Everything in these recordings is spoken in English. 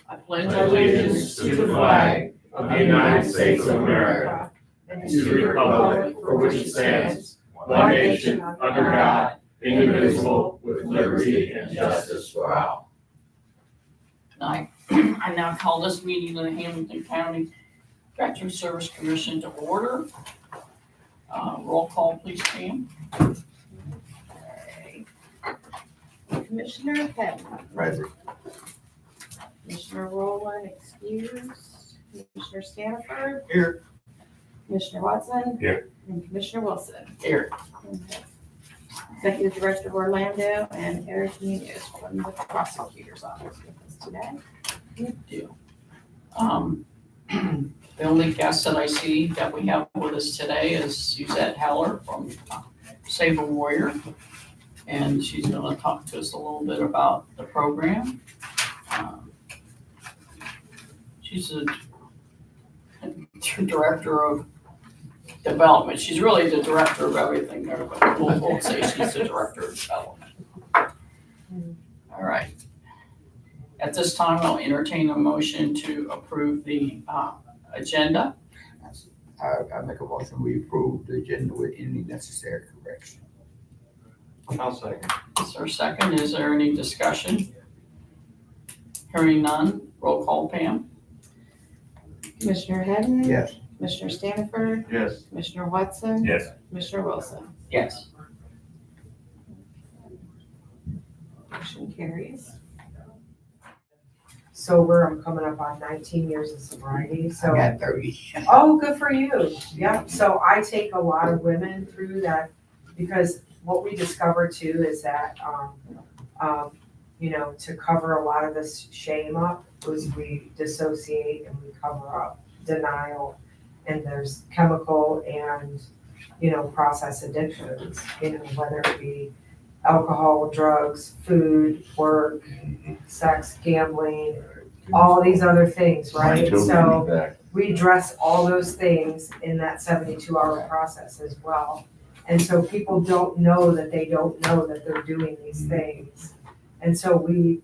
I pledge allegiance to the flag of the United States of America and to the republic for which it stands, one nation, under God, indivisible, with liberty and justice for all. I now call this meeting of the Hamilton County Veteran Service Commission to order. Roll call, please, Pam. Commissioner Pettit. Present. Commissioner Rowland excused. Commissioner Stanford. Here. Commissioner Watson. Here. And Commissioner Wilson. Here. Executive Director Orlando and Eric Munoz from the Prosecutor's Office with us today. Good deal. The only guest that I see that we have with us today is Suzette Heller from Save a Warrior. And she's going to talk to us a little bit about the program. She's the director of development. She's really the director of everything there, but we'll say she's the director of development. All right. At this time, I'll entertain a motion to approve the agenda. I make a motion, we approve the agenda with any necessary correction. I'll second. Is there a second? Is there any discussion? Hearing none, roll call, Pam. Commissioner Hadden. Yes. Commissioner Stanford. Yes. Commissioner Watson. Yes. Commissioner Wilson. Yes. Motion carries. Sober. I'm coming up on 19 years of sobriety. So, I got 30. oh, good for you. Yeah. So I take a lot of women through that because what we discover too is that, to cover a lot of this shame up was we dissociate and we cover up denial, and there's chemical and, process addictions, whether it be alcohol, drugs, food, work, sex, gambling, all these other things, right? So we address all those things in that 72-hour process as well. And so people don't know that they don't know that they're doing these things. And so we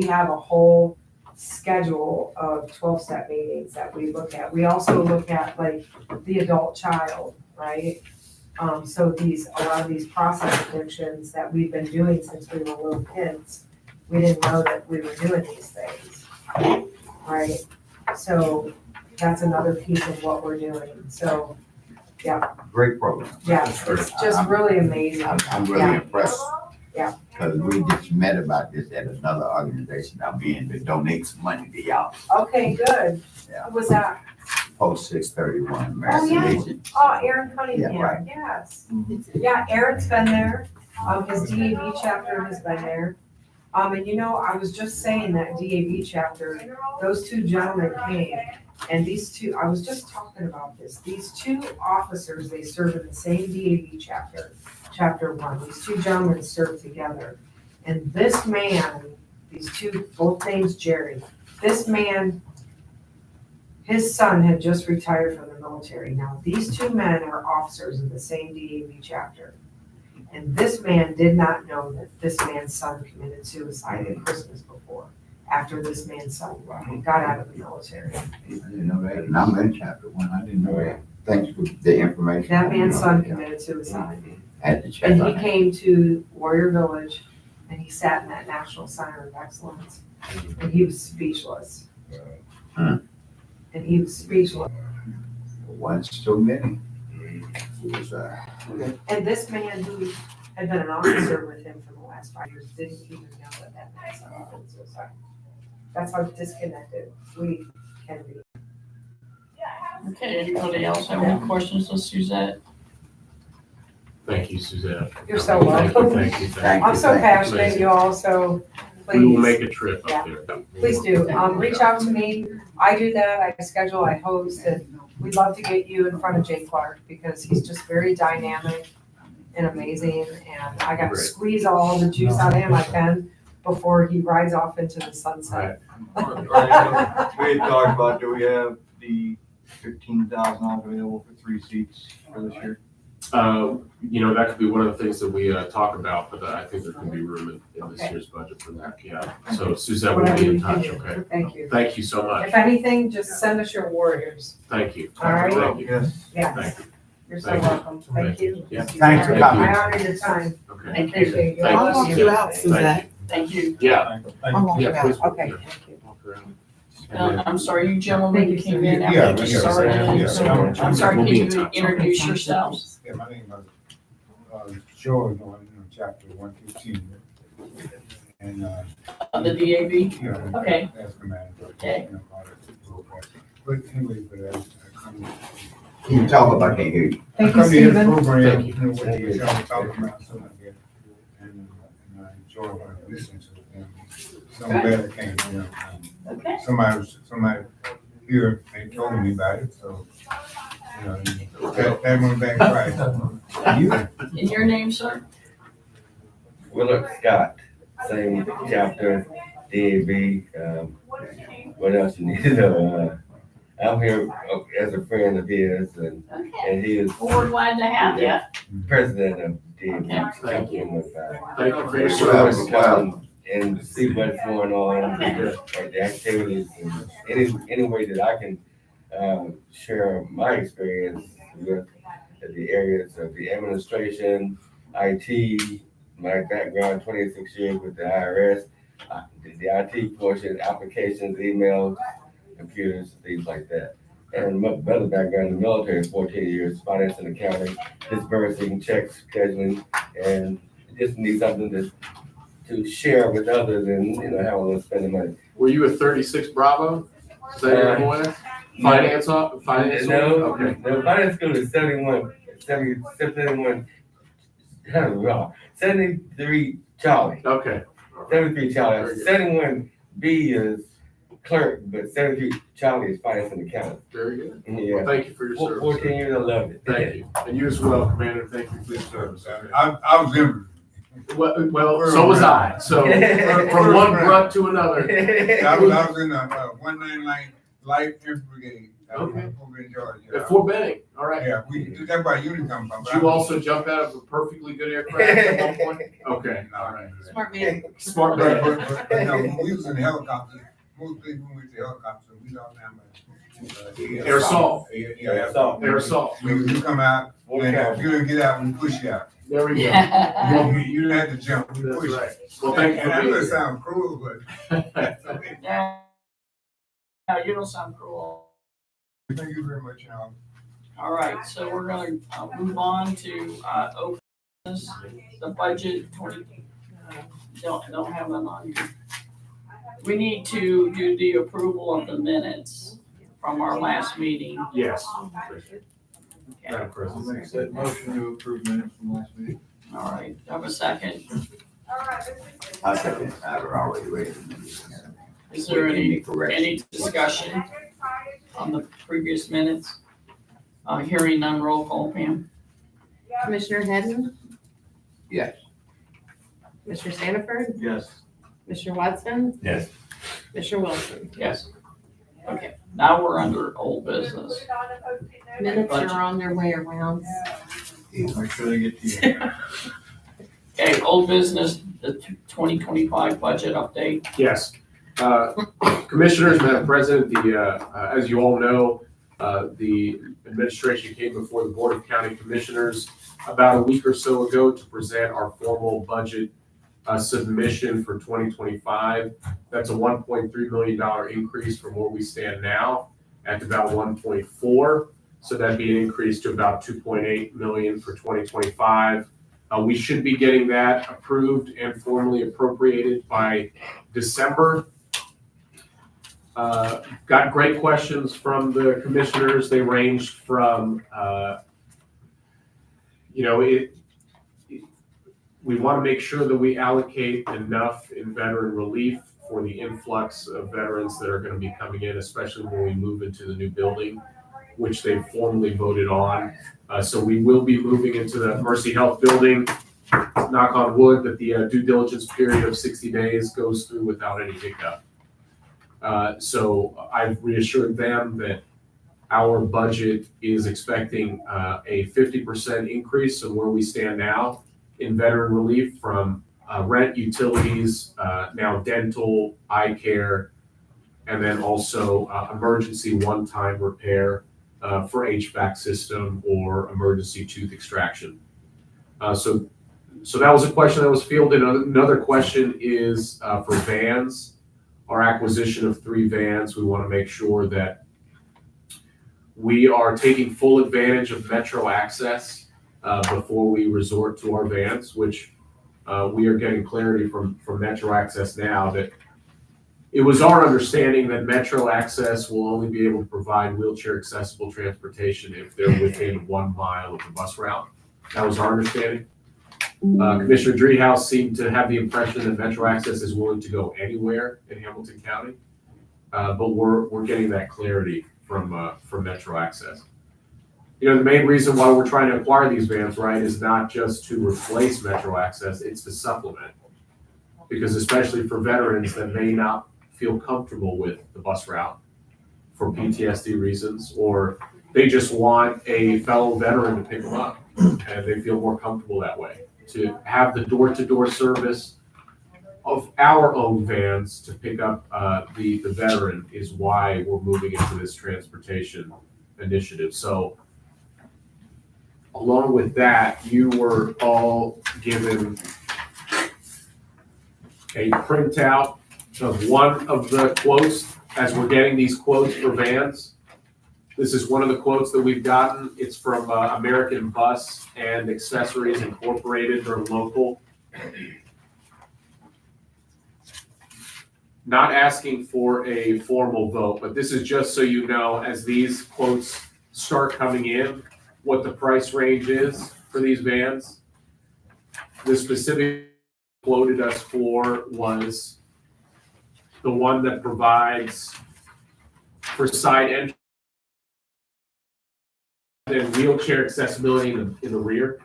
have a whole schedule of 12-step meetings that we look at. We also look at like the adult child, right? So a lot of these process addictions that we've been doing since we were little kids, we didn't know that we were doing these things, right? So that's another piece of what we're doing. So, yeah. Great program. Yeah, it's just really amazing. I'm really Yeah. impressed. Yeah. Because we just met about this at another organization I'm in to donate some money to y'all. Okay, good. Yeah. What was that? Post 631 American yeah. Legion. Oh, Aaron Cunningham. Yeah, right. Yes. Yeah, Aaron's been there. His DAV chapter has been there. And I was just saying that DAV chapter, those two gentlemen came, and I was just talking about this. These two officers, they serve in the same DAV chapter, chapter 1. These two gentlemen serve together. And this man, these two, both names Jerry, this man, his son had just retired from the military. Now, these two men are officers of the same DAV chapter. And this man did not know that this man's son committed suicide at Christmas before, after this man's son got out of the military. I didn't know that. And I'm in chapter 1. I didn't know that. Thanks for the information. That man's son committed suicide. Had to check And on he that. came to Warrior Village, and he sat in that National Center of Excellence, and he was speechless. And he was speechless. Once too many. It was, And this man who had been an officer with him for the last 5 years didn't even know that that man's son committed suicide. That's how disconnected we can be. Okay, anybody else have any questions of Suzette? Thank you, Suzette. You're so welcome. Thank you. I'm so passionate, you all, so We will please, make a trip up there. please do. Reach out to me. I do that. I schedule, I host, and we'd love to get you in front of Jay Clark because he's just very dynamic and amazing. And I got to Great. squeeze all the juice out of him I can before he rides off into the sunset. We had talked about, do we have the 15,000 available for 3 seats for this year? That could be one of the things that we talk about, but I think there can be room in this Okay. year's budget for that, yeah. So Suzette will Whatever be in you can touch, do. okay? Thank you. Thank you so much. If anything, just send us your warriors. Thank you. All right. Thank you. Yes. Yes, Thank you. you're so Thank you. welcome. Thank you. Yeah. Thanks for Thank coming. I honor your time. Okay. Thank you. Appreciate you. Thank I'll walk you out, Suzette. Thank you. Yeah. I'll walk you Yeah, please. out. Okay, Yeah. thank you. Walk around. And then- I'm sorry, you gentlemen Thank you, came in Yeah, after you yeah, started. yeah. So I'm sorry, We'll can be in you touch. introduce yourselves? Yeah, my name is George on chapter 115. And, The DAB? yeah, Okay. that's commander. Okay. But anyway, but I come Can you talk about, I can't hear you? I Thank you, come to this Stephen. program, Thank you know, what you guys talking about, so I get, and I enjoy what I listen to. And so I'm glad I came, you know. Okay. Somebody here, they told me about it, so, you know, that went back right. You, And your name, sir? Willard Scott, same chapter, DAB. What else you need to know? I'm here as a friend of his, and Okay. he is Well, we're glad to have you. president of DAB. Thank you. Thank you for your Well, service. well, And see what's going on, the activities, and any way that I can share my experience with the areas of the administration, IT, my background, 26 years with the IRS, the IT portion, applications, emails, computers, things like that. And my other background in the military, 14 years, finance and accounting, disbursing, checks, scheduling, and just need something to share with others and, have a little spending money. Were you a 36 Bravo? Is that your boy? Finance? No, Okay. no, finance school is 73 Charlie. Okay. 73 Charlie. Very good. 71 B is clerk, but 73 Charlie is finance and accounting. Very good. Well, Yeah. thank you for your service. 14 years, I loved it. Thank you. And you as well, Commander. Thank you for your service. I was in. Well, so was I. So from one grunt to another. I was in a 199 Light Infantry Brigade. Okay. In Georgia. At Fort Benning. All right. Yeah, that's where unit come from. Did you also jump out of a perfectly good aircraft at one point? Okay. All right. Smart man. Smart But, man. but no, when we was in the helicopter, most people went to helicopter, we don't have a. Air assault. Yeah, Air assault. When you come out, and if Okay. you didn't get out, we push you out. There we go. Yeah. You didn't have to jump, we That's push you. right. Well, thank you And for I know being it here. sounds cruel, but Yeah. No, you don't sound cruel. thank you very much, y'all. All right, so we're gonna move on to open business, the budget 20. Don't have them on here. We need to do the approval of the minutes from our last meeting. Yes. Okay. Madam President. Make that motion to approve minutes from last meeting. All right, have a second. I said it, I already read it. Is there any corrections? discussion on the previous minutes? Hearing none, roll call, Pam. Commissioner Hadden? Yes. Commissioner Sanford? Yes. Commissioner Watson? Yes. Commissioner Wilson? Yes. Okay, now we're under old business. Minutes are on their way around. Make sure they get to you. Okay, old business, the 2025 budget update. Yes. Commissioners, Madam President, as you all know, the administration came before the Board of County Commissioners about a week or so ago to present our formal budget submission for 2025. That's a $1.3 million increase from where we stand now at about 1.4. So that'd be an increase to about 2.8 million for 2025. We should be getting that approved and formally appropriated by December. Got great questions from the commissioners. They ranged from, we want to make sure that we allocate enough in veteran relief for the influx of veterans that are going to be coming in, especially when we move into the new building, which they formally voted on. So we will be moving into the Mercy Health building. Knock on wood that the due diligence period of 60 days goes through without any hiccup. So I've reassured them that our budget is expecting a 50% increase in where we stand now in veteran relief from rent, utilities, now dental, eye care, and then also emergency one-time repair for HVAC system or emergency tooth extraction. So that was a question that was fielded. Another question is for vans. Our acquisition of 3 vans, we want to make sure that we are taking full advantage of Metro access before we resort to our vans, which we are getting clarity from Metro access now that it was our understanding that Metro access will only be able to provide wheelchair accessible transportation if they're within 1 mile of the bus route. That was our understanding. Commissioner Dreehouse seemed to have the impression that Metro access is willing to go anywhere in Hamilton County, but we're getting that clarity from Metro access. You know, the main reason why we're trying to acquire these vans, right, is not just to replace Metro access, it's to supplement. Because especially for veterans that may not feel comfortable with the bus route for PTSD reasons, or they just want a fellow veteran to pick them up and they feel more comfortable that way. To have the door-to-door service of our own vans to pick up the veteran is why we're moving into this transportation initiative. So along with that, you were all given a printout of one of the quotes as we're getting these quotes for vans. This is one of the quotes that we've gotten. It's from American Bus and Accessories Incorporated. They're local. Not asking for a formal vote, but this is just so you know, as these quotes start coming in, what the price range is for these vans. The specific quoted us for was the one that provides for side entry and wheelchair accessibility in the rear.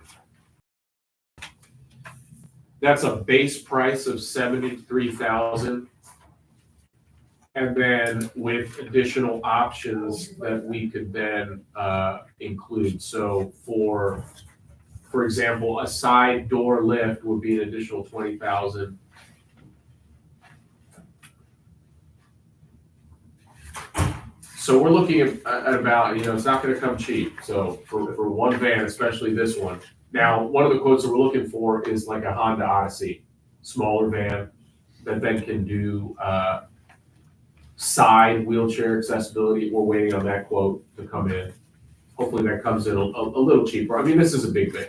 That's a base price of $73,000. And then with additional options that we could then include. So for example, a side door lift would be an additional $20,000. So we're looking at about, it's not going to come cheap. So for one van, especially this one. Now, one of the quotes that we're looking for is like a Honda Odyssey, smaller van that then can do side wheelchair accessibility. We're waiting on that quote to come in. Hopefully that comes in a little cheaper. I mean, this is a big van.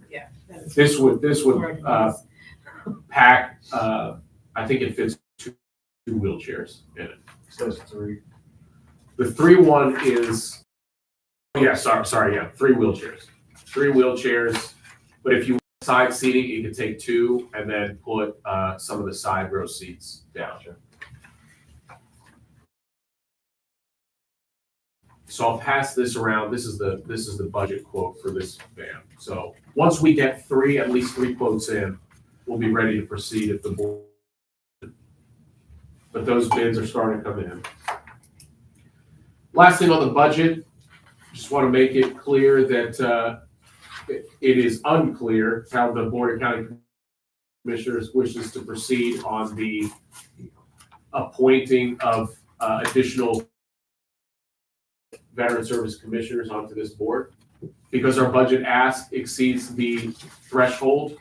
Yeah. This would pack, I think it fits two wheelchairs in it. Says 3. The 3 one is, yeah, sorry, 3 wheelchairs. 3 wheelchairs, but if you want side seating, you can take 2 and then put some of the side row seats down. So I'll pass this around. This is the budget quote for this van. So once we get at least three quotes in, we'll be ready to proceed at the board. But those bids are starting to come in. Last thing on the budget, just want to make it clear that it is unclear how the Board of County Commissioners wishes to proceed on the appointing of additional Veteran Service Commissioners onto this board. Because our budget ask exceeds the threshold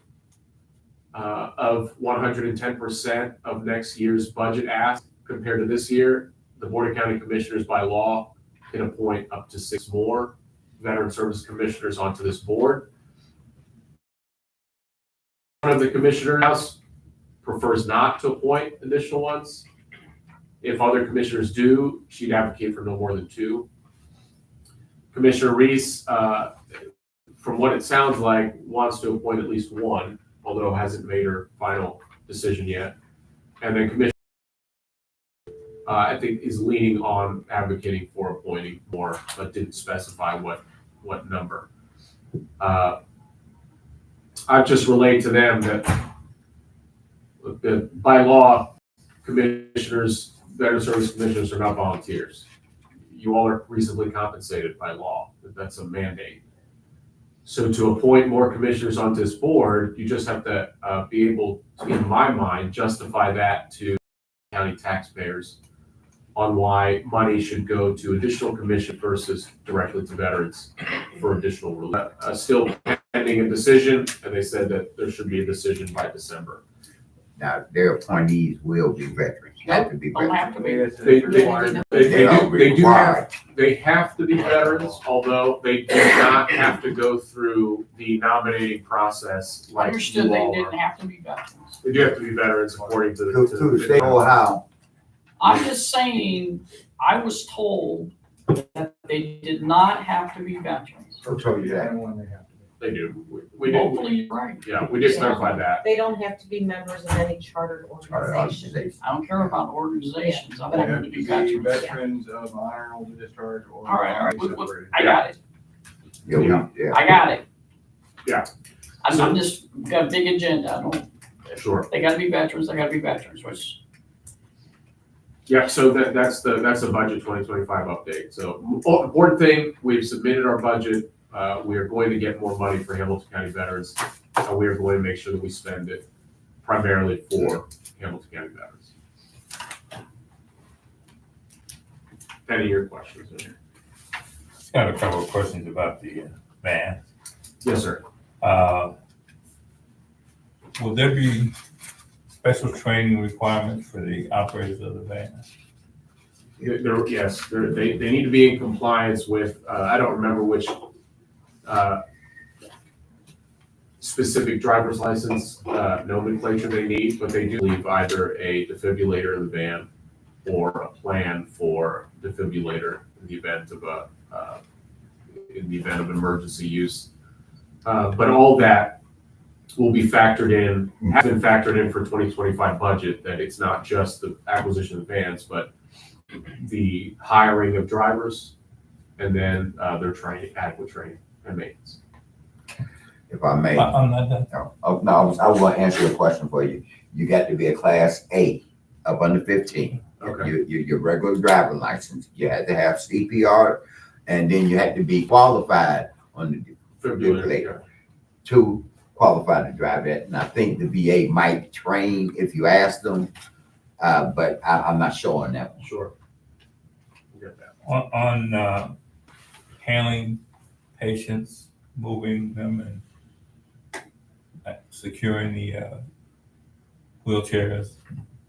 of 110% of next year's budget ask compared to this year, the Board of County Commissioners by law can appoint up to 6 more Veteran Service Commissioners onto this board. One of the commissioners prefers not to appoint additional ones. If other commissioners do, she'd advocate for no more than 2. Commissioner Reese, from what it sounds like, wants to appoint at least 1, although hasn't made her final decision yet. And then Commissioner, I think, is leaning on advocating for appointing more, but didn't specify what number. I've just relayed to them that by law, commissioners, Veteran Service Commissioners are not volunteers. you all are reasonably compensated by law. That's a mandate. So to appoint more commissioners onto this board, you just have to be able to, in my mind, justify that to county taxpayers on why money should go to additional commission versus directly to veterans for additional relief. Still pending a decision, and they said that there should be a decision by December. Now, their appointees will be veterans, have to be Don't veterans. have to be. They have to be veterans, although they do not have to go through the nominating process like Understood, you they all didn't are. have to be veterans. They do have to be veterans according to To the state of Ohio, I'm just saying, I was told that they did not have to be veterans. who told you that? They do. We do. Hopefully, you're right. Yeah, we did clarify that. They don't have to be members of any chartered organization. I don't care about organizations, I They want have them to to be be veterans. veterans of honorable discharge or. All right, separated. I got it, Yeah. I got it. Yeah. I'm just, got a big agenda, I don't, Sure. they gotta be veterans, they gotta be veterans, which, Yeah, so that's the budget 2025 update. So important thing, we've submitted our budget. We are going to get more money for Hamilton County veterans. We are going to make sure that we spend it primarily for Hamilton County veterans. Any of your questions? Just got a couple of questions about the van. Yes, sir. Will there be special training requirements for the operators of the van? Yes, they need to be in compliance with, I don't remember which specific driver's license nomenclature they need, but they do leave either a defibrillator in the van or a plan for defibrillator in the event of emergency use. But all that will be factored in, has been factored in for 2025 budget, that it's not just the acquisition of vans, but the hiring of drivers and then their training, adequate training and maintenance. If I may. I'm not done. No, I was gonna answer your question for you. You got to be a class A, up under 15. Okay. Your regular driving license. You had to have CPR, and then you had to be qualified on the Defibrillator. to qualify to drive that. And I think the VA might train if you ask them, but I'm not sure on that one. Sure. We'll get that. On handling patients, moving them and securing the wheelchairs,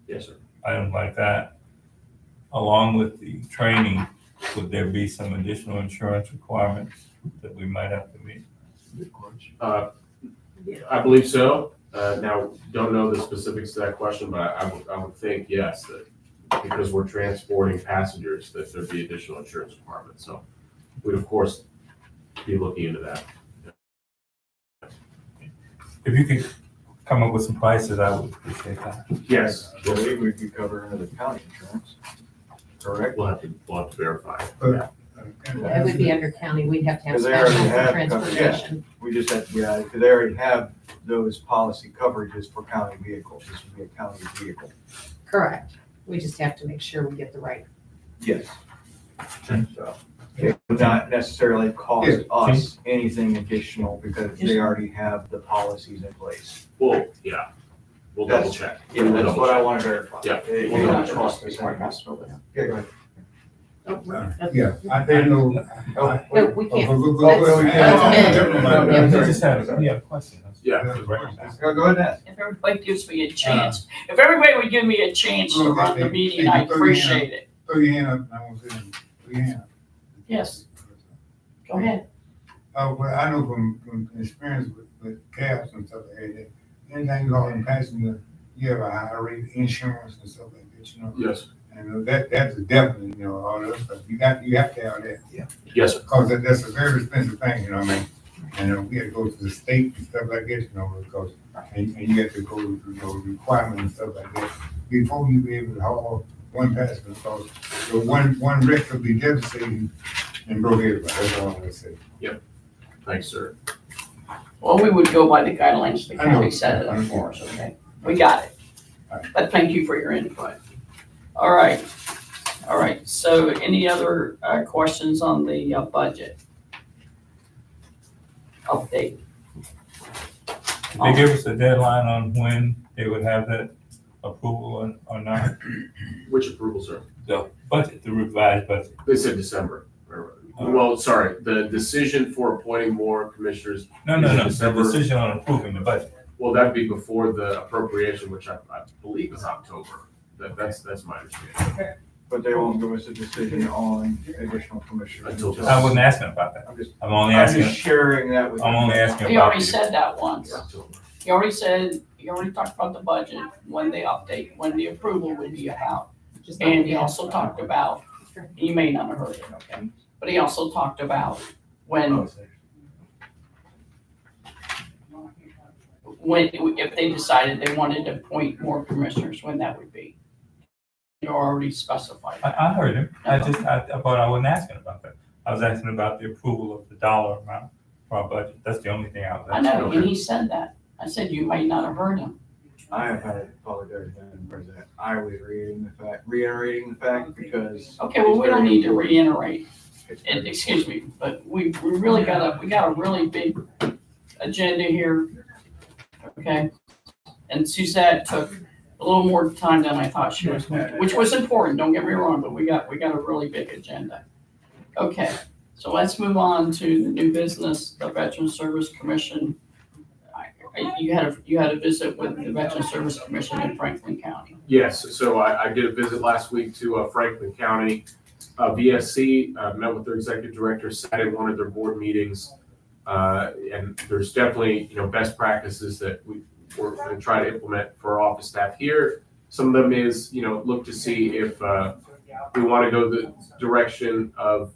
Yes, sir. items like that. Along with the training, would there be some additional insurance requirements that we might have to meet? I believe so. Now, don't know the specifics to that question, but I would think yes, that because we're transporting passengers, that there'd be additional insurance requirements. So we'd of course be looking into that. If you could come up with some prices, I would appreciate that. Yes, I believe we'd be covered under the county insurance, correct? we'll have to verify. It would be under county, we'd have to have Because they already special for have coverage, transportation. We just have, yeah, because they already have those policy coverages for county vehicles. This would be a county vehicle. Correct. We just have to make sure we get the right. Yes. So it would not necessarily cost us anything additional because they already have the policies in place. Well, yeah, we'll double check. Yeah, We'll that's double what I check. want to verify. Yeah. It we're will not not cost us anything. Yeah, go ahead. Yeah, I didn't know. Oh, No, we can't. Just have a question. Yeah. Go ahead and ask. if everybody gives me a chance, if everybody would give me a chance to run the meeting, I appreciate it. Throw your hand up, I want to say, throw your hand up. Yes, go ahead. Well, I know from experience with cabs and stuff like that, anything going passenger, you have a higher rate of insurance and stuff like that, you know? Yes, And that's definitely, you know, all that stuff, you have to have that. yes, sir. Cause that's a very expensive thing, you know what I mean? And we had to go to the state and stuff like that, you know, because, and you have to go to, you know, requirements and stuff like that before you be able to haul one passenger, because the one wreck could be devastating and broke everybody, that's all I'm gonna say. Thanks, sir. Well, we would go by the guidelines the I know. county set it up for us, okay? We got it. All right. But thank you for your input. All right. All right, so any other questions on the budget update? Did they give us a deadline on when they would have that approval or not? Which approval, sir? The budget, the revised budget. They said December. Well, sorry, the decision for appointing more commissioners, No, the December. decision on approving the budget. well, that'd be before the appropriation, which I believe is October. That's my understanding. But they won't give us a decision on additional commissioners. Until- I wasn't asking about that. I'm just, I'm only I'm asking, just sharing that with. I'm only asking He about already the, said that once. October. He already talked about the budget, when they update, when the approval would be out. And he also talked about, you may not have heard it, okay? But he also talked about when, if they decided they wanted to appoint more commissioners, when that would be. You already specified. I heard him. But I wasn't asking about that. I was asking about the approval of the dollar amount for our budget. That's the only thing I was I asking. know, and he said that. I said you might not have heard him. I have had apologize, Madam President. I was reiterating the fact because. Okay, well, we don't need to reiterate, excuse me, but we really got a really big agenda here. Okay? And Suzette took a little more time than I thought she was going to, which was important, don't get me wrong, but we got a really big agenda. Okay, so let's move on to the new business, the Veteran Service Commission. You had a visit with the Veteran Service Commission in Franklin County. Yes, so I did a visit last week to Franklin County. VSC, met with their executive director, sat in one of their board meetings. And there's definitely, best practices that we're going to try to implement for our office staff here. Some of them is, look to see if we want to go the direction of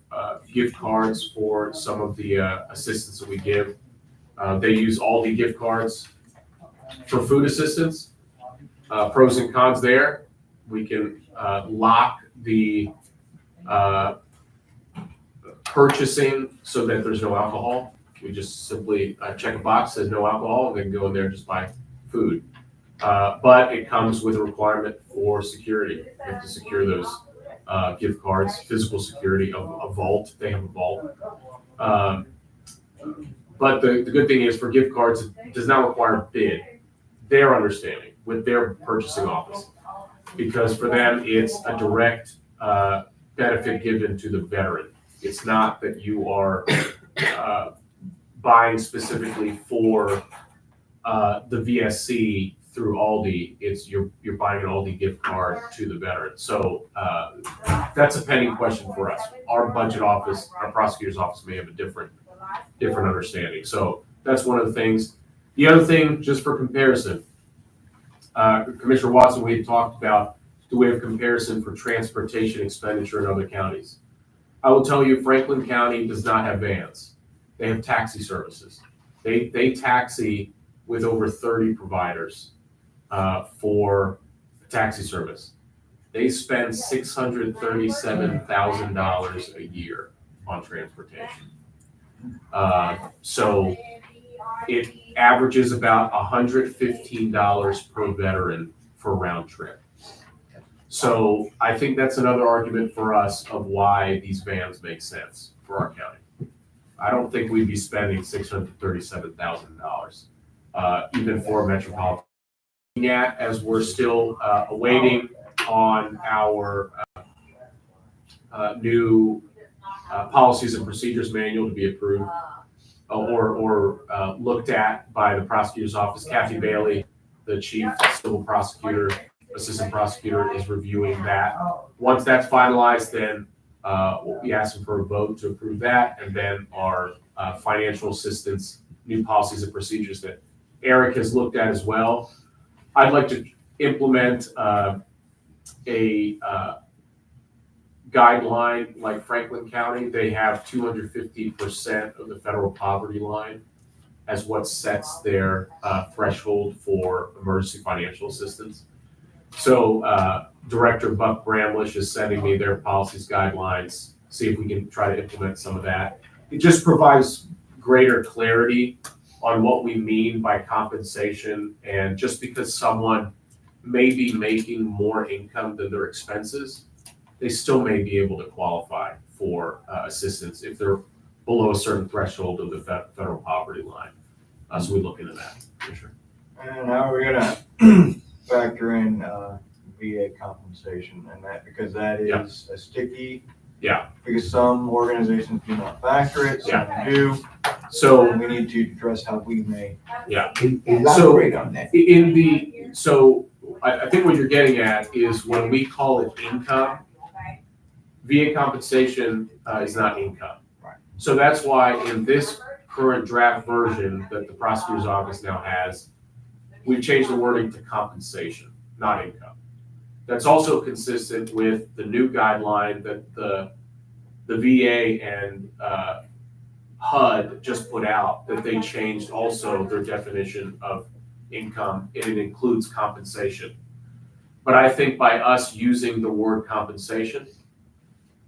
gift cards for some of the assistance that we give. They use all the gift cards for food assistance. Pros and cons there. We can lock the purchasing so that there's no alcohol. We just simply check a box, says no alcohol, and then go in there and just buy food. But it comes with a requirement for security. You have to secure those gift cards, physical security of a vault. They have a vault. But the good thing is for gift cards, it does not require a bid. Their understanding with their purchasing office. Because for them, it's a direct benefit given to the veteran. It's not that you are buying specifically for the VSC through Aldi. It's you're buying an Aldi gift card to the veteran. So that's a pending question for us. Our budget office, our prosecutor's office may have a different understanding. So that's one of the things. The other thing, just for comparison, Commissioner Watson, we had talked about the way of comparison for transportation expenditure in other counties. I will tell you, Franklin County does not have vans. They have taxi services. They taxi with over 30 providers for taxi service. They spend $637,000 a year on transportation. So it averages about $115 per veteran for round trip. So I think that's another argument for us of why these vans make sense for our county. I don't think we'd be spending $637,000 even for a metropolitan. Yet, as we're still awaiting on our new policies and procedures manual to be approved or looked at by the prosecutor's office. Kathy Bailey, the chief civil prosecutor, assistant prosecutor, is reviewing that. Once that's finalized, then we'll be asking for a vote to approve that, and then our financial assistance, new policies and procedures that Eric has looked at as well. I'd like to implement a guideline like Franklin County. They have 250% of the federal poverty line as what sets their threshold for emergency financial assistance. So Director Buck Bramlish is sending me their policies guidelines, see if we can try to implement some of that. It just provides greater clarity on what we mean by compensation, and just because someone may be making more income than their expenses they still may be able to qualify for assistance if they're below a certain threshold of the federal poverty line. So we look into that, for sure. And now we're gonna factor in VA compensation and that, because that Yeah. is a sticky. Yeah. Because some organizations do not factor it, some do. So We need to address how we may. Elaborate on that. I think what you're getting at is when we call it income, VA compensation is not income. Right. So that's why in this current draft version that the prosecutor's office now has, we've changed the wording to compensation, not income. That's also consistent with the new guideline that the VA and HUD just put out, that they changed also their definition of income, and it includes compensation. But I think by us using the word compensation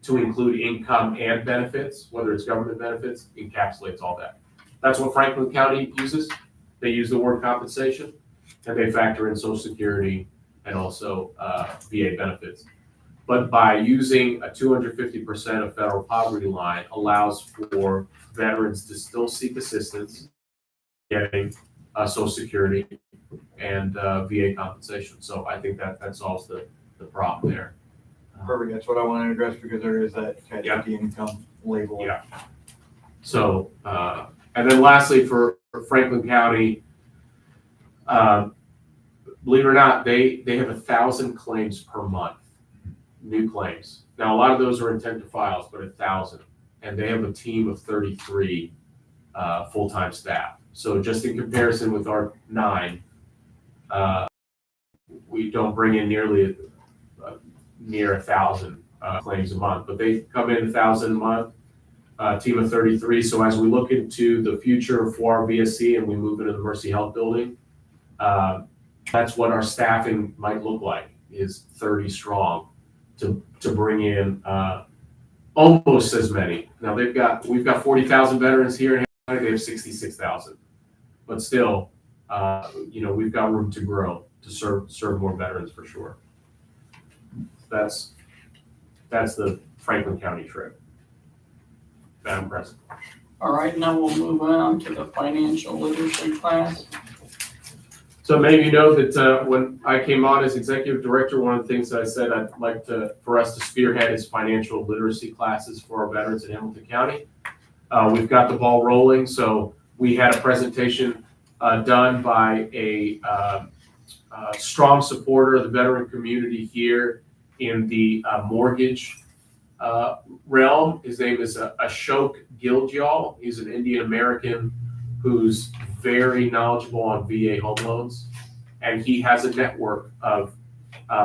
to include income and benefits, whether it's government benefits, encapsulates all that. That's what Franklin County uses. They use the word compensation, and they factor in Social Security and also VA benefits. But by using a 250% of federal poverty line allows for veterans to still seek assistance, getting Social Security and VA compensation. So I think that solves the problem there. Perfect, that's what I wanted to address, because there is that catch at the income label. Yeah. So, and then lastly, for Franklin County, believe it or not, they have 1,000 claims per month, new claims. Now, a lot of those are intent to files, but 1,000. And they have a team of 33 full-time staff. So just in comparison with our 9, we don't bring in nearly near 1,000 claims a month, but they come in 1,000 a month, team of 33. So as we look into the future for our VSC and we move into the Mercy Health building, that's what our staffing might look like, is 30 strong to bring in almost as many. Now we've got 40,000 veterans here in Hawaii, they have 66,000, but still, we've got room to grow to serve more veterans for sure. That's the Franklin County trip. Madam President. All right, now we'll move on to the financial literacy class. So many of you know that when I came on as executive director, one of the things that I said I'd like for us to spearhead is financial literacy classes for our veterans in Hamilton County. We've got the ball rolling. So we had a presentation done by a strong supporter of the veteran community here in the mortgage realm. His name is Ashok Giljal. He's an Indian American who's very knowledgeable on VA home loans. And he has a network of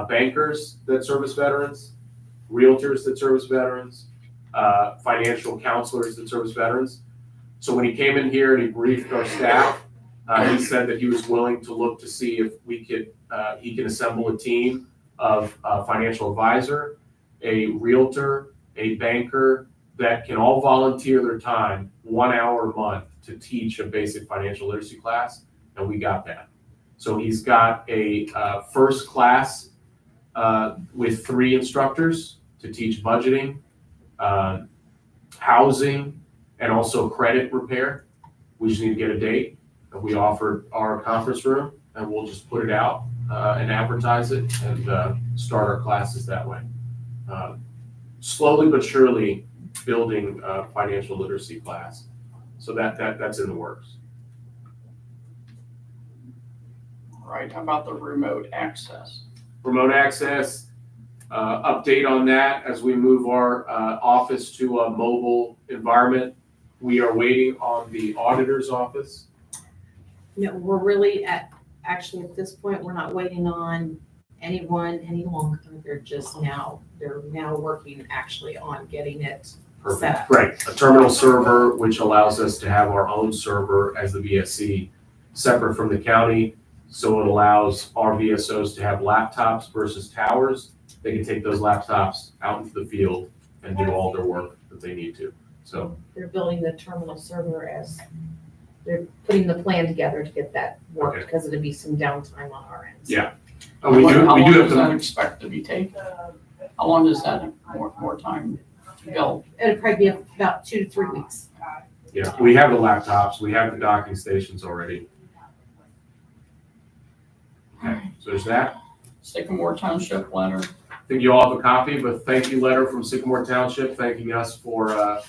bankers that service veterans, realtors that service veterans, financial counselors that service veterans. So when he came in here and he briefed our staff, he said that he was willing to look to see if he can assemble a team of financial advisor, a realtor, a banker that can all volunteer their time 1 hour a month to teach a basic financial literacy class, and we got that. So he's got a first class with 3 instructors to teach budgeting, housing, and also credit repair. We just need to get a date. We offered our conference room, and we'll just put it out and advertise it and start our classes that way. Slowly but surely building a financial literacy class. So that's in the works. All right, how about the remote access? Remote access, update on that as we move our office to a mobile environment. We are waiting on the auditor's office. No, we're really actually at this point, we're not waiting on anyone any longer. They're now working actually on getting it set up. Great. A terminal server, which allows us to have our own server as the VSC, separate from the county. So it allows our VSOs to have laptops versus towers. They can take those laptops out into the field and do all their work that they need to. So They're building the terminal server as they're putting the plan together to get that worked, because it'll be some downtime on our end. Yeah. How We do long have does that to, expect to be taken? How long does that, more time to go? It'd probably be about 2 to 3 weeks. Yeah, we have the laptops, we have the docking stations already. Okay, so there's that. Sycamore Township letter. I think you all have a copy of a thank you letter from Sycamore Township, thanking us for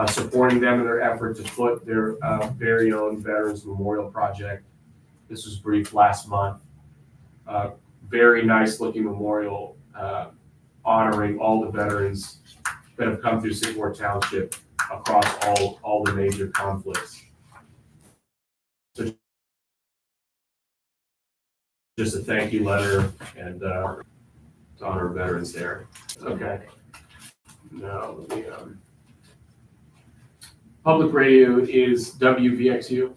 supporting them in their effort to put their very own Veterans Memorial Project. This was briefed last month. Very nice looking memorial honoring all the veterans that have come through Sycamore Township across all the major conflicts. So just a thank you letter and to honor veterans there. Okay. Now, public radio is WVXU.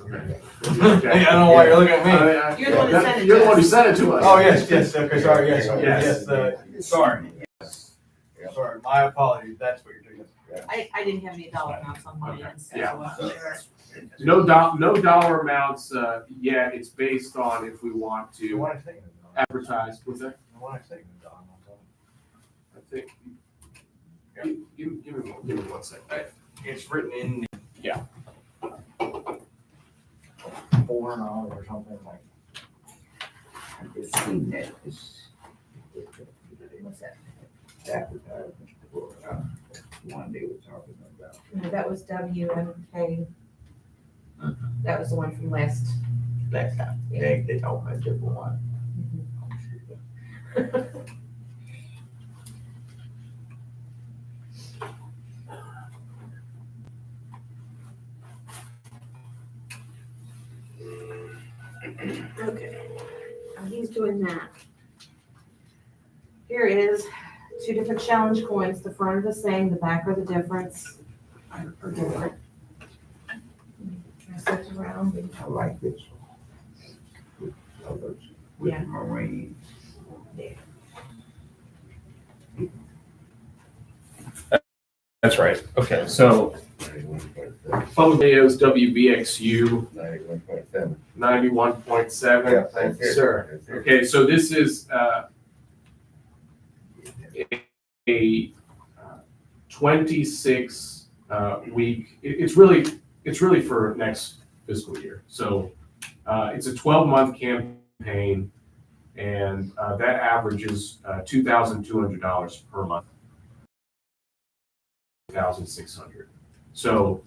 Okay. I don't know why you're looking at me. You're the one that sent it to You're the one who us. sent it to us. Oh, yes, okay, sorry, yes, Yes. sorry. Sorry, my apologies, that's what you're doing. I didn't have any dollar amounts on mine, so. Yeah. No dollar amounts yet. It's based on if we want The to one I think. advertise. What's that? The one I think. The dollar amounts on. I think. Give me one second. It's written in. Yeah. $400 or something like. I just seen that. What's that? Advertisement for, one they were talking about. No, that was WMK. That was the one from last. Last time, they talked about a different one. Okay, he's doing that. Here is 2 different challenge coins. The front are the same, the back are the difference. Are different. I switch around. I like this one. With colors, with Yeah. marine. That's right. Okay, so 91.7. Public radio is WVXU 91.7. 91.7. Yeah, Thank you, that's it. sir. That's it. Okay, so this is a 26 week. It's really for next fiscal year. So it's a 12-month campaign, and that averages $2,200 per month. 1,600. So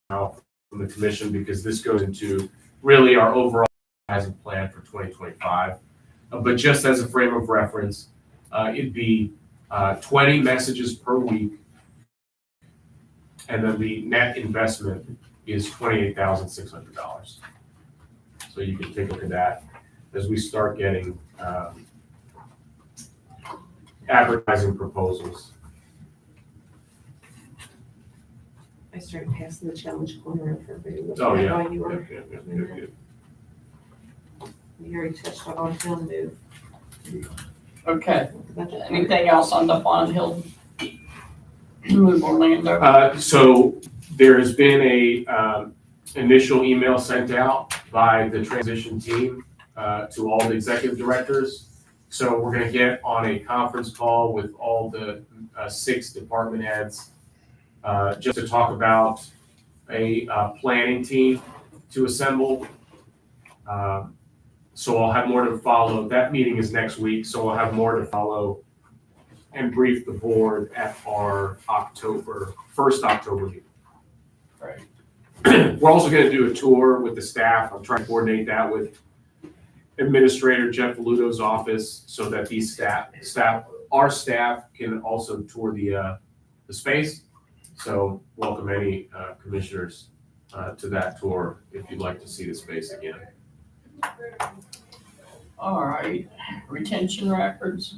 now from the commission, because this goes into really our overall advertising plan for 2025. But just as a frame of reference, it'd be 20 messages per week, and then the net investment is $28,600. So you can take a look at that as we start getting advertising proposals. I started passing the challenge coin around for everybody. to look Oh, at yeah. while you were, Good. you already touched on Hill move. Okay, Budget. anything else on the Fawn Hill? Move Orlando? So there has been a initial email sent out by the transition team to all the executive directors. So we're gonna get on a conference call with all the 6 department heads just to talk about a planning team to assemble. So I'll have more to follow. That meeting is next week, so I'll have more to follow and brief the board at our first October meeting. Right. We're also gonna do a tour with the staff. I'm trying to coordinate that with Administrator Jeff Valuto's office so that these our staff can also tour the space. So welcome any commissioners to that tour if you'd like to see the space again. All right, retention records.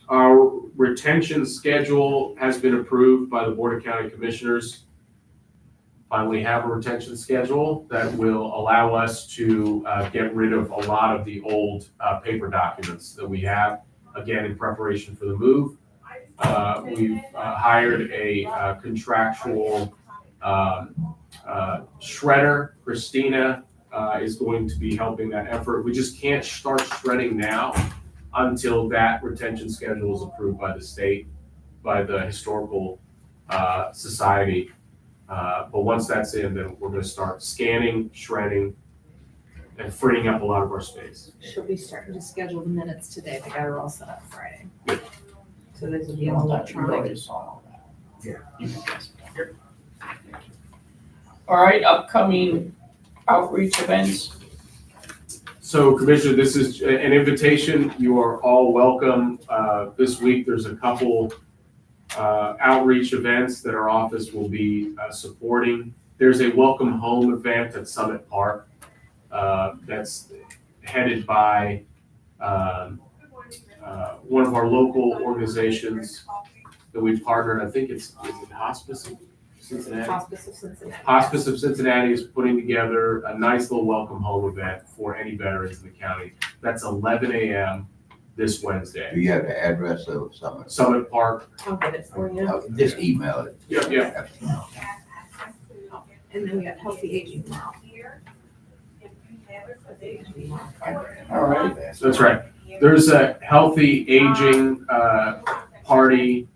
Our retention schedule has been approved by the Board of County Commissioners. Finally have a retention schedule that will allow us to get rid of a lot of the old paper documents that we have, again, in preparation for the move. We've hired a contractual shredder. Christina is going to be helping that effort. We just can't start shredding now until that retention schedule is approved by the state, by the historical society. But once that's in, then we're gonna start scanning, shredding, and freeing up a lot of our space. She'll be starting to schedule the minutes today. They got her all set up Friday. So this will be You all want that, you already electronic. saw all that. Yeah. You can guess. All right, upcoming outreach events. So Commissioner, this is an invitation. You are all welcome. This week, there's a couple outreach events that our office will be supporting. There's a welcome home event at Summit Park that's headed by one of our local organizations that we've partnered. I think is it Hospice of Cincinnati? Hospice of Cincinnati. Hospice of Cincinnati is putting together a nice little welcome home event for any veterans in the county. That's 11 a.m. this Do Wednesday. you have the address of something? Summit Park. I'll get it for you. Just email it. Yep. And then we got healthy aging tomorrow. All right. That's right. There's a healthy aging party,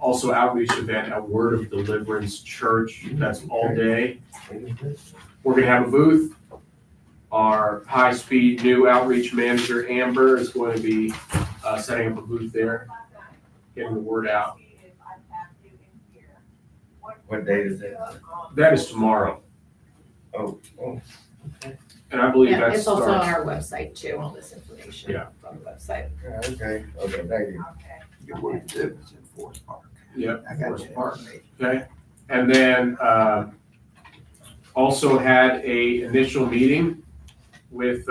also outreach event at Word of Deliverance Church. That's all day. We're gonna have a booth. Our high-speed new outreach manager, Amber, is going to be setting up a booth there, getting the word out. What date is that? That is tomorrow, Oh, and I believe Yeah, that it's also on starts. our website too, all this information. Yeah. On the website. okay, thank you. Your word of service in Forest Park. Yep. I got Forest you. Park. Okay, and then also had a initial meeting with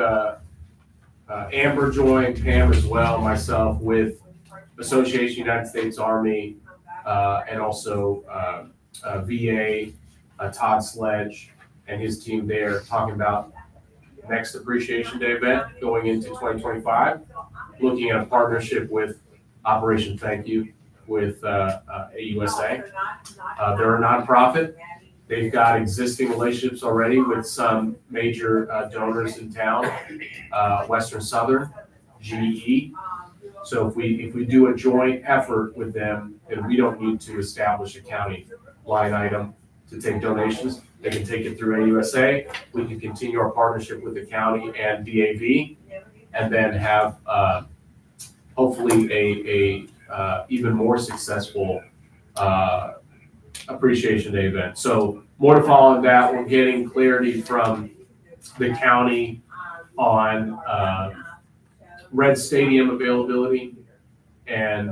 Amber joined, Pam as well, myself, with Association United States Army, and also VA, Todd Sledge and his team there, talking about next Appreciation Day event going into 2025, looking at a partnership with Operation Thank You with AUSA. They're a nonprofit. They've got existing relationships already with some major donors in town, Western Southern, GE. So if we do a joint effort with them, then we don't need to establish a county line item to take donations. They can take it through AUSA. We can continue our partnership with the county and DAV, and then have hopefully a even more successful Appreciation Day event. So more to follow on that. We're getting clarity from the county on Red Stadium availability and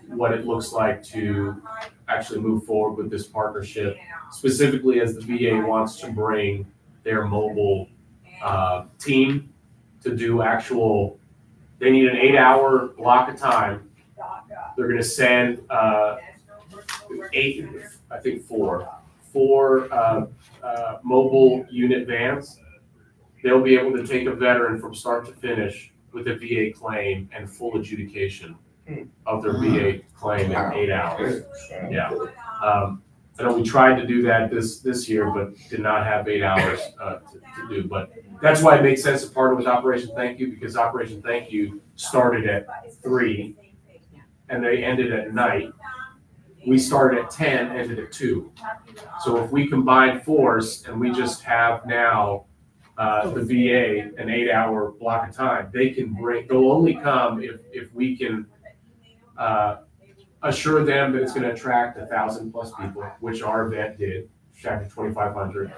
what it looks like to actually move forward with this partnership, specifically as the VA wants to bring their mobile team to do actual, they need an 8-hour block of time. They're gonna send four mobile unit vans. They'll be able to take a veteran from start to finish with a VA claim and full adjudication of their VA claim in 8 hours. Yeah. I know we tried to do that this year, but did not have 8 hours to do. But that's why it makes sense to partner with Operation Thank You, because Operation Thank You started at 3 and they ended at night. We started at 10, ended at 2. So if we combine force and we just have now the VA an 8-hour block of time, they'll only come if we can assure them that it's going to attract 1,000+ people, which our event did, attracted 2,500,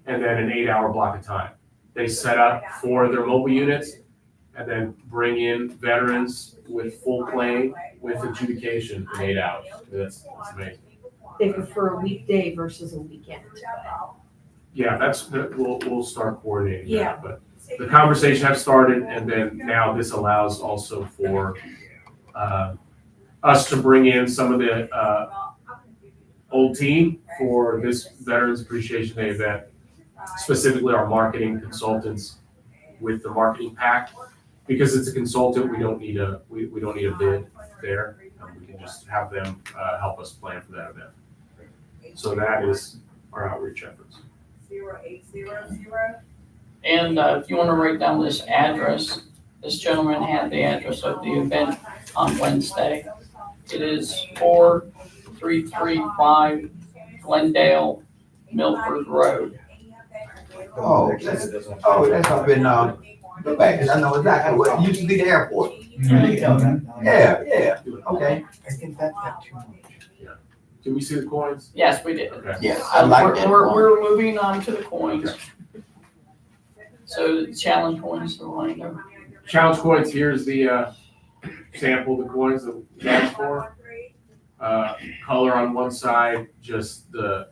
and then an 8-hour block of time. They set up for their mobile units and then bring in veterans with full claim with adjudication in 8 hours. That's amazing. They prefer a weekday versus a weekend. Yeah, we'll start coordinating Yeah. that. But the conversation has started, and then now this allows also for us to bring in some of the old team for this Veterans Appreciation Day event, specifically our marketing consultants with the marketing pack. Because it's a consultant, we don't need a bid there. We can just have them help us plan for that event. So that is our outreach efforts. 0800. And if you want to write down this address, This gentleman had the address of the event on Wednesday. It is 4335 Glendale, Milford Road. Oh, that's up in, the back. I know exactly what, used to be the airport. Yeah, okay. I think that's not too much. Can we see the coins? Yes, we did. Okay. Yes, I like that. We're moving on to the coins. So the challenge coins, Orlando. Challenge coins, here's the, sample of the coins that we asked for. Color on one side, just the,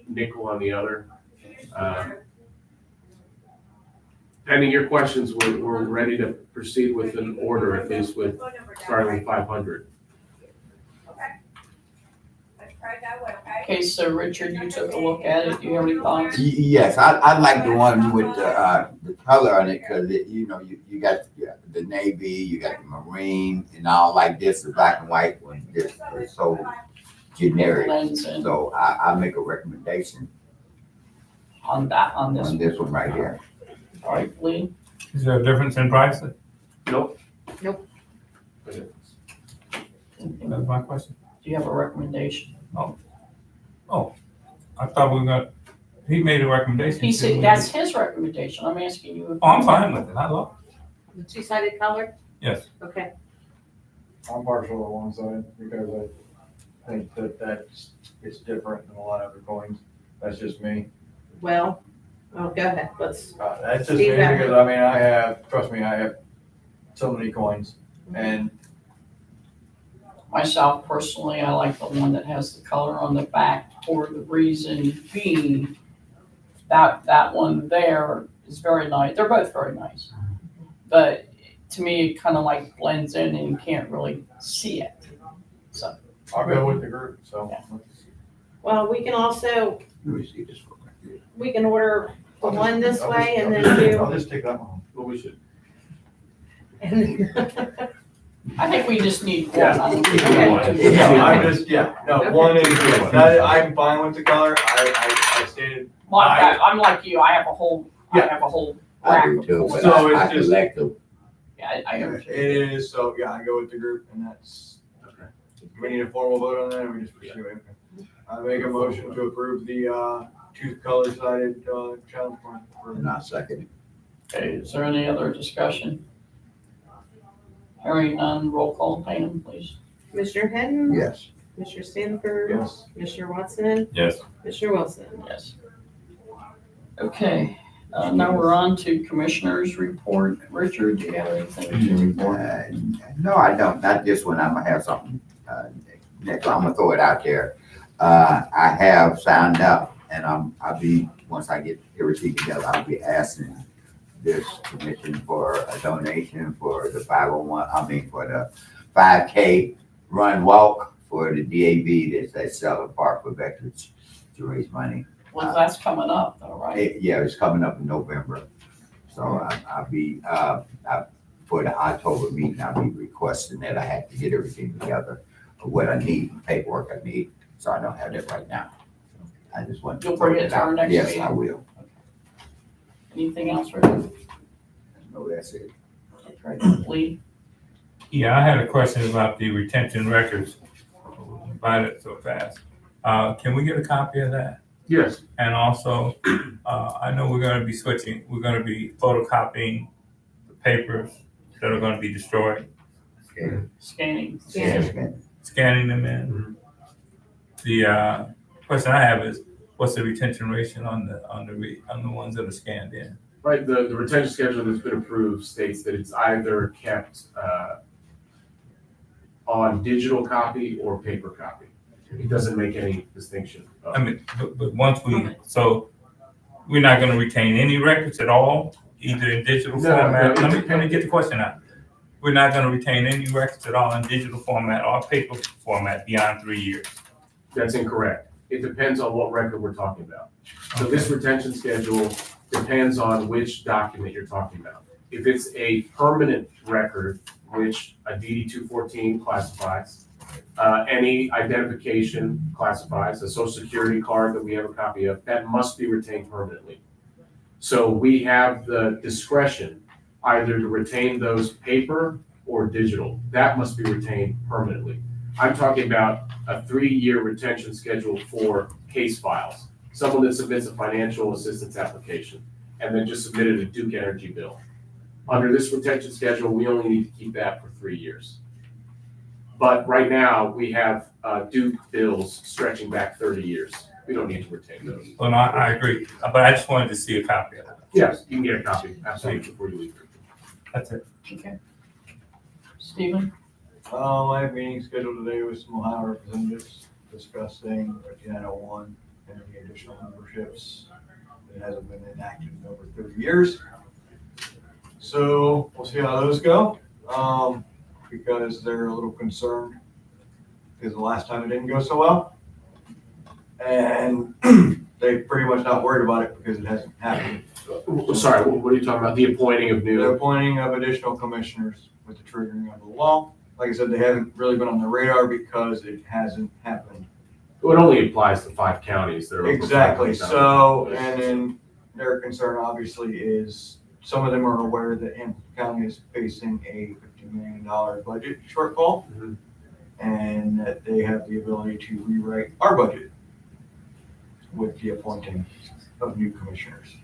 nickel on the other. Pending your questions, we're ready to proceed with an order, at least with, starting with 500. Okay, so Richard, you took a look at it. Do you have any thoughts? Yes, I like the one with the color on it, cause it, you got the navy, you got the marine, and all like this, the black and white one, just is so generic. Blends in So I make a recommendation on this. on this one right here. All right, Lee? Is there a difference in pricing? Nope. Nope. That's my question. Do you have a recommendation? I thought we were gonna, he made a recommendation. He said that's his recommendation. I'm asking you. Oh, I'm fine with it. I love The two-sided color? Yes. Okay. I'm partial to one side because I think it's different than a lot of other coins. That's just me. Well, go ahead. Let's, That's just me Feedback. because I mean, trust me, I have so many coins and Myself personally, I like the one that has the color on the back for the reason being that one there is very nice. They're both very nice. But to me, it kind of like blends in and you can't really see it. So, I'll go with the group, so. Yeah. well, we can also, Let me see this one right here. we can order the one this way and then I'll do. just take that one. Well, we should. and- I think we just need one. Yeah. I don't think we Okay. need two. No, I'm just, no, one is, I'm fine with the color. I stated, Well, I'm like you. I have a whole I rack do of too, coins. but So I it's just- collect them. Yeah, I it understand. is, so yeah, I go with the group and that's, Okay. we need a formal vote on that or we just pursue it? I make a motion to approve the, two color sided, challenge coin. And I second it. Okay, is there any other discussion? Hearing none, roll call, Pam, please. Commissioner Henn? Yes. Commissioner Stanford? Yes. Commissioner Watson? Yes. Commissioner Wilson? Yes. Okay, now we're on to commissioners' report. Richard, do you have anything to report? No, I don't. Not this one. I'm gonna have something, next. I'm gonna throw it out there. I have signed up and I'll be, once I get everything together, I'll be asking this commission for a donation for the 501, for the 5K run walk for the DAV that's at Sullivan Park for veterans to raise money. Well, that's coming up though, right? Yeah, it's coming up in November. So I'll be, for the October meeting, I'll be requesting that I have to get everything together of what I need, paperwork I need. So I don't have that right now. I just want to. You'll bring it to our out. next Yes, meeting? I will. Anything else, Richard? No, that's it. Okay, Lee? Yeah, I had a question about the retention records. Find it so fast. Can we get a copy of that? Yes. And also, I know we're gonna be photocopying the papers that are gonna be destroyed, Scanning. scanning them in. The question I have is, what's the retention ratio on the ones that are scanned in? Right, the retention schedule that's been approved states that it's either kept on digital copy or paper copy. It doesn't make any distinction. I mean, but once so we're not gonna retain any records at all, either in digital No, format? no, Let me get the question out. We're not gonna retain any records at all in digital format or paper format beyond 3 years? That's incorrect. It depends on what record we're talking about. So this retention schedule depends on which document you're talking about. If it's a permanent record, which a DD 214 classifies, any identification classifies, a social security card that we have a copy of, that must be retained permanently. So we have the discretion either to retain those paper or digital. That must be retained permanently. I'm talking about a 3-year retention schedule for case files. Someone that submits a financial assistance application and then just submitted a Duke Energy bill. Under this retention schedule, we only need to keep that for 3 years. But right now, we have Duke bills stretching back 30 years. We don't need to retain those. Well, no, I agree, but I just wanted to see a copy of that. Yes, you can get a copy, absolutely, before you leave. That's it. Okay. Stephen? I have a meeting scheduled today with some Ohio representatives discussing 5901 and the additional memberships. It hasn't been enacted in over 30 years. So we'll see how those go, because they're a little concerned because the last time it didn't go so well. And they're pretty much not worried about it because it hasn't happened. Sorry, what are you talking about? The appointing of The new? appointing of additional commissioners with the triggering of the law. Like I said, they haven't really been on the radar because it hasn't happened. Well, it only applies to 5 counties that are. over Exactly, 500,000. so, and then their concern obviously is, some of them are aware that Hamilton County is facing a $50 million budget shortfall. Mhm. And that they have the ability to rewrite our budget with the appointing of new commissioners.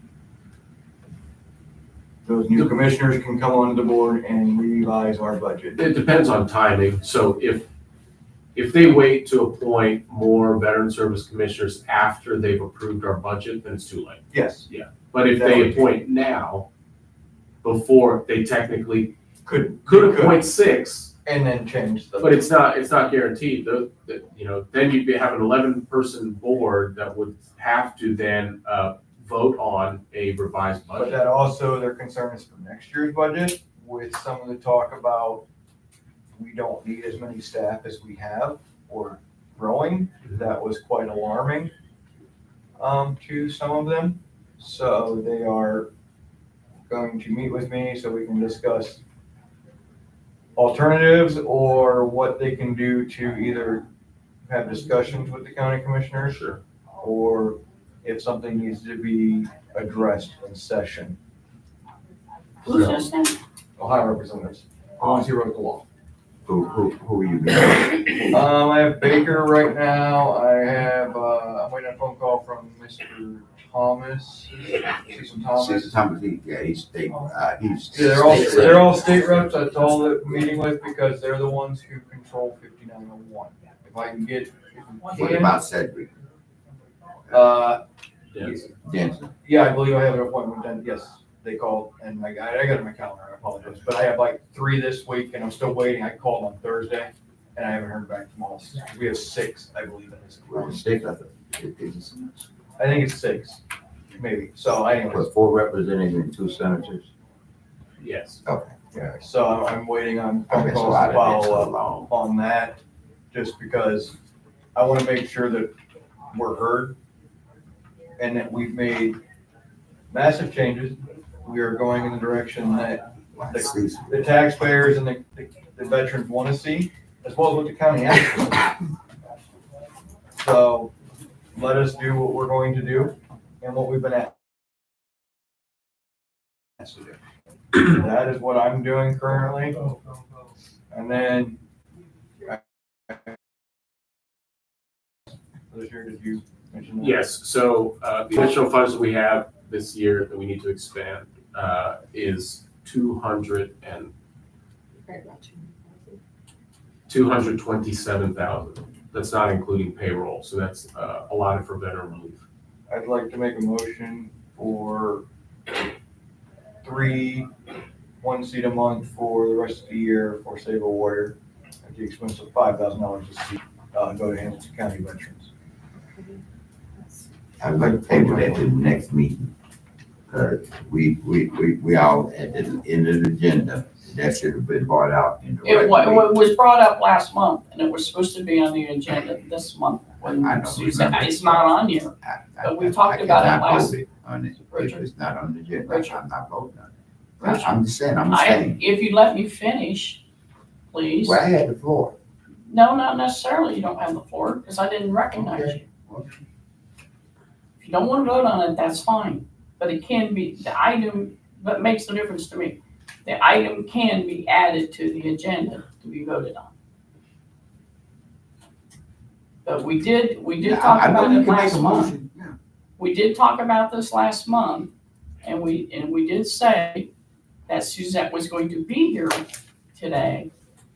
Those new commissioners can come onto the board and revise our budget. It depends on timing. So if they wait to appoint more veteran service commissioners after they've approved our budget, then it's too late. Yes, But if they appoint now, before they technically could appoint 6, and then change the. but it's not guaranteed. Then you'd have an 11-person board that would have to then vote on a revised But budget. that also, their concern is for next year's budget, with some of the talk about we don't need as many staff as we have or growing. That was quite alarming to some of them. So they are going to meet with me so we can discuss alternatives or what they can do to either have discussions with the county commissioners. Sure. Or if something needs to be addressed in session. Who's this now? Ohio representatives, the ones who wrote the law. Who are you meeting? I have Baker right now. I have, I'm waiting on a phone call from Mr. Thomas. Susan Thomas. Cecil Thomas, he's state, he's. Yeah, they're all, state they're all state reps. That's all that I'm meeting with because they're the ones who control 5901. If I can get, What about Cedric Yes. Denson? yeah, I believe I have an appointment then. Yes, they called and I got it in my calendar. I apologize. But I have like 3 this week and I'm still waiting. I called on Thursday and I haven't heard back from all. We have 6, I believe, in this. Well, state, I I think it's 6, maybe. So anyways, was 4 representatives and 2 senators. Yes. Okay, yeah. so I'm waiting on phone Okay, so calls I to didn't follow so up long. on that, just because I want to make sure that we're heard and that we've made massive changes. We are going in the direction that the taxpayers and the veterans want to see, as well as what the county has. So let us do what we're going to do and what we've been asked to do. That is what I'm doing currently. And then this year, did you mention that? Yes, so the additional funds that we have this year that we need to expand is 227,000. That's not including payroll, so that's allotted for veteran relief. I'd like to make a motion for 3 1-seat a month for the rest of the year for Save a Warrior at the expense of $5,000 a seat, go to Hamilton County veterans. I'd like to table that to the next meeting. We all at the end of the agenda, that should have been brought out in the It right way. was brought up last month and it was supposed to be on the agenda this month when I don't Susan, remember. it's not on here. But we talked about it cannot last- vote it on it. If Richard. it's not on the agenda, Richard. I'm not voting on it. Richard. I'm just saying. If you let me finish, please. Well, I had the floor. No, not necessarily. You don't have the floor because I didn't recognize you. If you don't want to vote on it, that's fine. But it can be, the item, that makes the difference to me. the item can be added to the agenda to be voted on. But we did talk I know about you it can make last a month. motion, yeah. We did talk about this last month, and we did say that Suzette was going to be here today,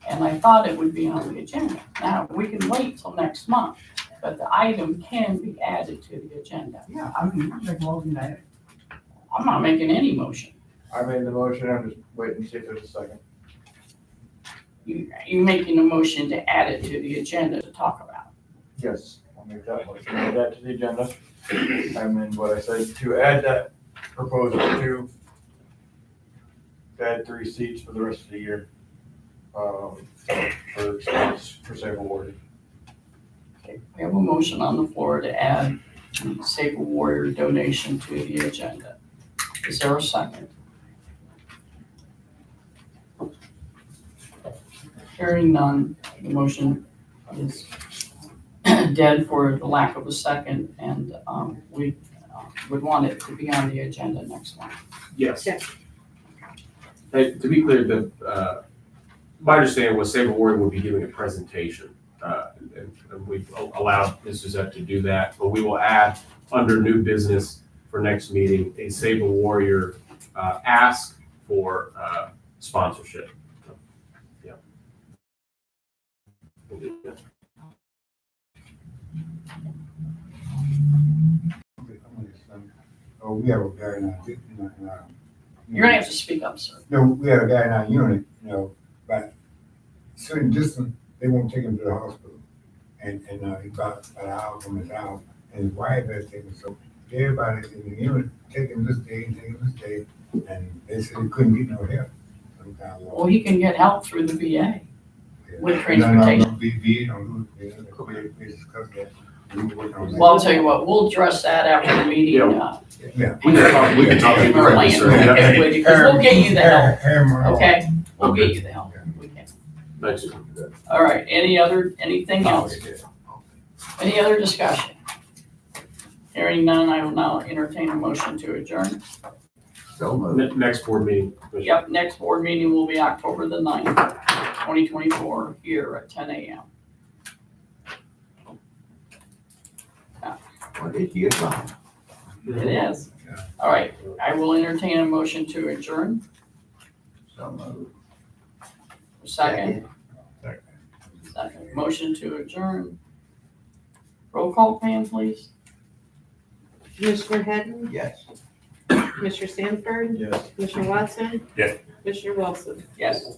and I thought it would be on the agenda. Now, we can wait till next month, but the item can be added to the agenda. Yeah, I mean, you make a motion to add it. I'm not making any motion. I made the motion, I'm just waiting to see if there's a second. You making a motion to add it to the agenda to talk about. Yes, I'll make that motion, add that to the agenda. And then what I said, to add that proposal to add 3 seats for the rest of the year. For Safe Award. Okay, we have a motion on the floor to add the Saber Warrior donation to the agenda. Is there a second? Hearing none, the motion is dead for the lack of a second, and we would want it to be on the agenda next month. Yes. Yes. Hey, to be clear, my understanding was Saber Warrior would be giving a presentation, and we've allowed Ms. Suzette to do that, but we will add under new business for next meeting, a Saber Warrior ask for sponsorship. Yeah. We'll do that. Oh, we have a guy in our. You're gonna have to speak up, sir. No, we had a guy in our unit, but certain distance, they won't take him to the hospital. And he's about an hour from his house, and his wife has taken, so everybody in the unit, take him this day, take him this day, and they said he couldn't get no help sometimes. Well, he can get help through the VA with No, transportation. VA don't do it, they discuss that. We can work on that. Well, I'll tell you what, we'll address that after the meeting. Yeah. We can talk to you We're directly, laying sir. right Yeah. with you, 'cause we'll get you the help, Hammer on. okay? We'll get you the help. We can. Thanks. All right, anything else? Any other discussion? Hearing none, I will now entertain a motion to adjourn. So moved. Next board meeting. Yep, next board meeting will be October the 9th, 2024, here at 10 a.m. Well, this year's gone. It is. All right, I will entertain a motion to adjourn. So moved. Second. Second. Motion to adjourn. Roll call, Pam, please. Commissioner Hadden, Yes. Commissioner Sanford, Yes. Commissioner Watson. Yes. Commissioner Wilson. Yes.